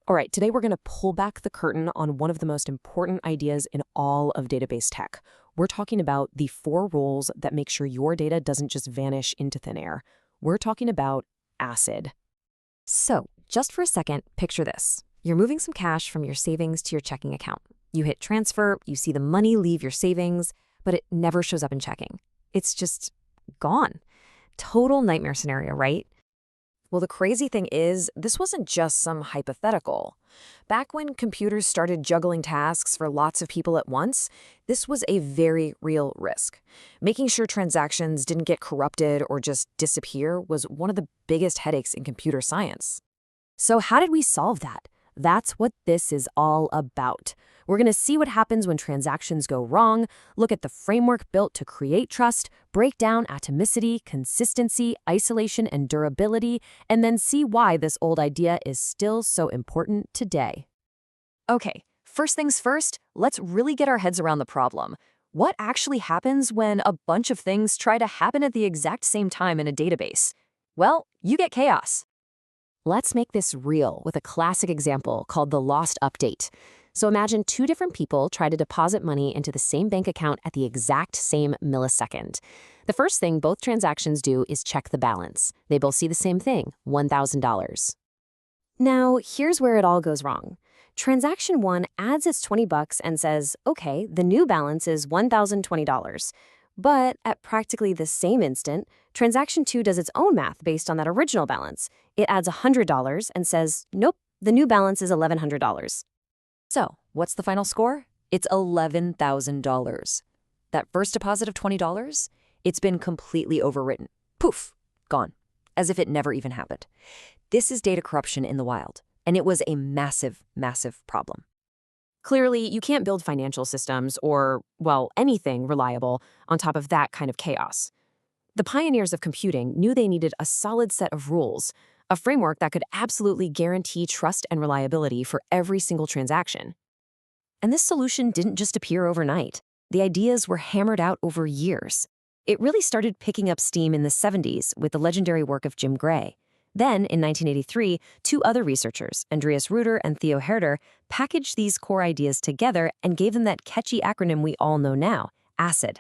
All right, today we're going to pull back the curtain on one of the most important ideas in all of database tech. We're talking about the 4 rules that make sure your data doesn't just vanish into thin air. We're talking about ACID. So, just for a second, picture this. You're moving some cash from your savings to your checking account. You hit transfer, you see the money leave your savings, but it never shows up in checking. It's just gone. Total nightmare scenario, right? Well, the crazy thing is, this wasn't just some hypothetical. Back when computers started juggling tasks for lots of people at once, this was a very real risk. Making sure transactions didn't get corrupted or just disappear was one of the biggest headaches in computer science. So how did we solve that? That's what this is all about. We're going to see what happens when transactions go wrong, look at the framework built to create trust, break down atomicity, consistency, isolation, and durability, and then see why this old idea is still so important today. Okay, first things first, let's really get our heads around the problem. What actually happens when a bunch of things try to happen at the exact same time in a database? Well, you get chaos. Let's make this real with a classic example called the lost update. So imagine 2 different people try to deposit money into the same bank account at the exact same millisecond. The first thing both transactions do is check the balance. They both see the same thing, $1,000. Now, here's where it all goes wrong. Transaction 1 adds its $20 and says, okay, the new balance is $1,020. But at practically the same instant, Transaction 2 does its own math based on that original balance. It adds $100 and says, nope, the new balance is $1,100. So, what's the final score? It's $11,000. That first deposit of $20, it's been completely overwritten. Poof, gone. As if it never even happened. This is data corruption in the wild, and it was a massive, massive problem. Clearly, you can't build financial systems or, well, anything reliable on top of that kind of chaos. The pioneers of computing knew they needed a solid set of rules, a framework that could absolutely guarantee trust and reliability for every single transaction. And this solution didn't just appear overnight. The ideas were hammered out over years. It really started picking up steam in the 70s with the legendary work of Jim Gray. Then, in 1983, 2 other researchers, Andreas Reuter and Theo Herder, packaged these core ideas together and gave them that catchy acronym we all know now, ACID.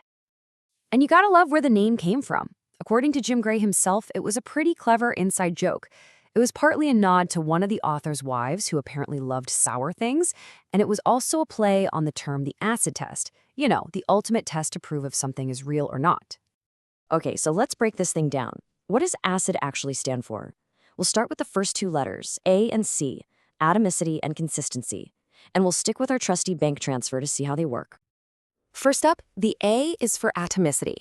And you gotta love where the name came from. According to Jim Gray himself, it was a pretty clever inside joke. It was partly a nod to one of the author's wives who apparently loved sour things, and it was also a play on the term the acid test. You know, the ultimate test to prove if something is real or not. Okay, so let's break this thing down. What does ACID actually stand for? We'll start with the first 2 letters, A and C, atomicity and consistency. And we'll stick with our trusty bank transfer to see how they work. First up, the A is for atomicity.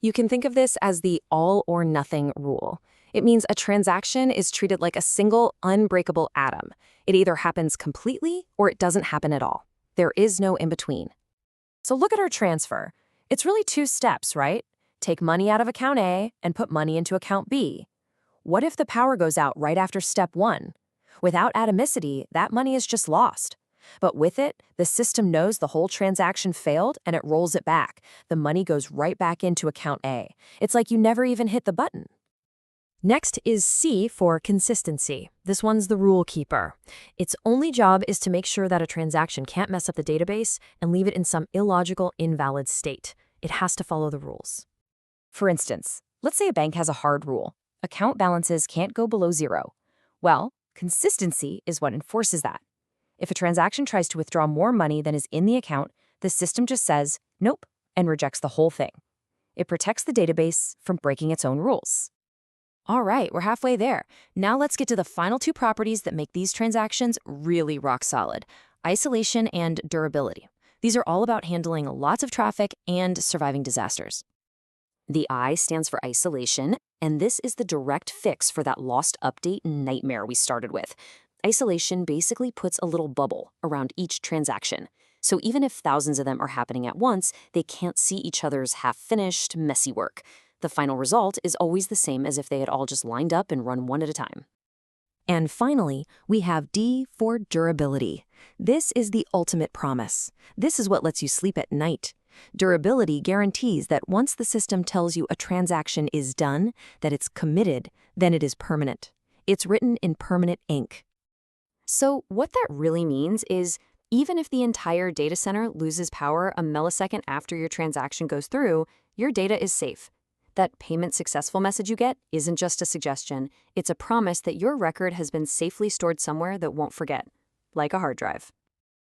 You can think of this as the all-or-nothing rule. It means a transaction is treated like a single, unbreakable atom. It either happens completely or it doesn't happen at all. There is no in-between. So look at our transfer. It's really 2 steps, right? Take money out of account A and put money into account B. What if the power goes out right after step 1? Without atomicity, that money is just lost. But with it, the system knows the whole transaction failed and it rolls it back. The money goes right back into account A. It's like you never even hit the button. Next is C for consistency. This one's the rule keeper. Its only job is to make sure that a transaction can't mess up the database and leave it in some illogical, invalid state. It has to follow the rules. For instance, let's say a bank has a hard rule. Account balances can't go below 0. Well, consistency is what enforces that. If a transaction tries to withdraw more money than is in the account, the system just says, nope, and rejects the whole thing. It protects the database from breaking its own rules. All right, we're halfway there. Now let's get to the final 2 properties that make these transactions really rock solid: isolation and durability. These are all about handling lots of traffic and surviving disasters. The I stands for isolation, and this is the direct fix for that lost update nightmare we started with. Isolation basically puts a little bubble around each transaction. So even if thousands of them are happening at once, they can't see each other's half-finished, messy work. The final result is always the same as if they had all just lined up and run one at a time. And finally, we have D for durability. This is the ultimate promise. This is what lets you sleep at night. Durability guarantees that once the system tells you a transaction is done, that it's committed, then it is permanent. It's written in permanent ink. So what that really means is even if the entire data center loses power a millisecond after your transaction goes through, your data is safe. That payment successful message you get isn't just a suggestion, it's a promise that your record has been safely stored somewhere that won't forget, like a hard drive.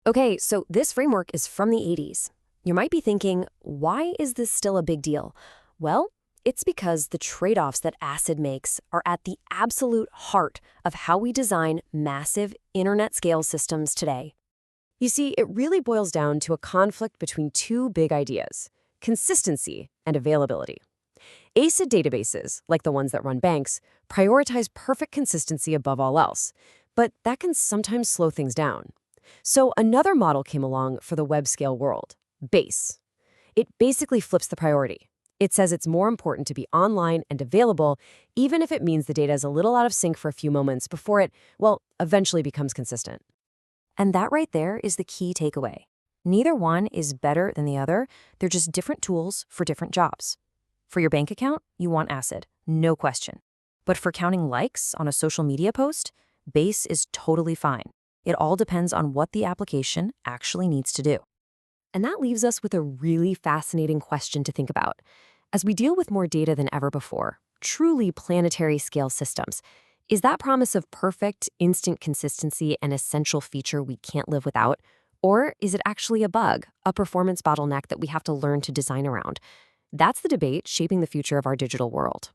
Okay, so this framework is from the 80s. You might be thinking, why is this still a big deal? Well, it's because the trade-offs that ACID makes are at the absolute heart of how we design massive internet-scale systems today. You see, it really boils down to a conflict between two big ideas: consistency and availability. ACID databases, like the ones that run banks, prioritize perfect consistency above all else, but that can sometimes slow things down. So another model came along for the web-scale world: Base. It basically flips the priority. It says it's more important to be online and available, even if it means the data is a little out of sync for a few moments before it, well, eventually becomes consistent. And that right there is the key takeaway. Neither one is better than the other, they're just different tools for different jobs. For your bank account, you want ACID, no question. But for counting likes on a social media post, Base is totally fine. It all depends on what the application actually needs to do. And that leaves us with a really fascinating question to think about. As we deal with more data than ever before, truly planetary scale systems, is that promise of perfect, instant consistency an essential feature we can't live without? Or is it actually a bug, a performance bottleneck that we have to learn to design around? That's the debate shaping the future of our digital world.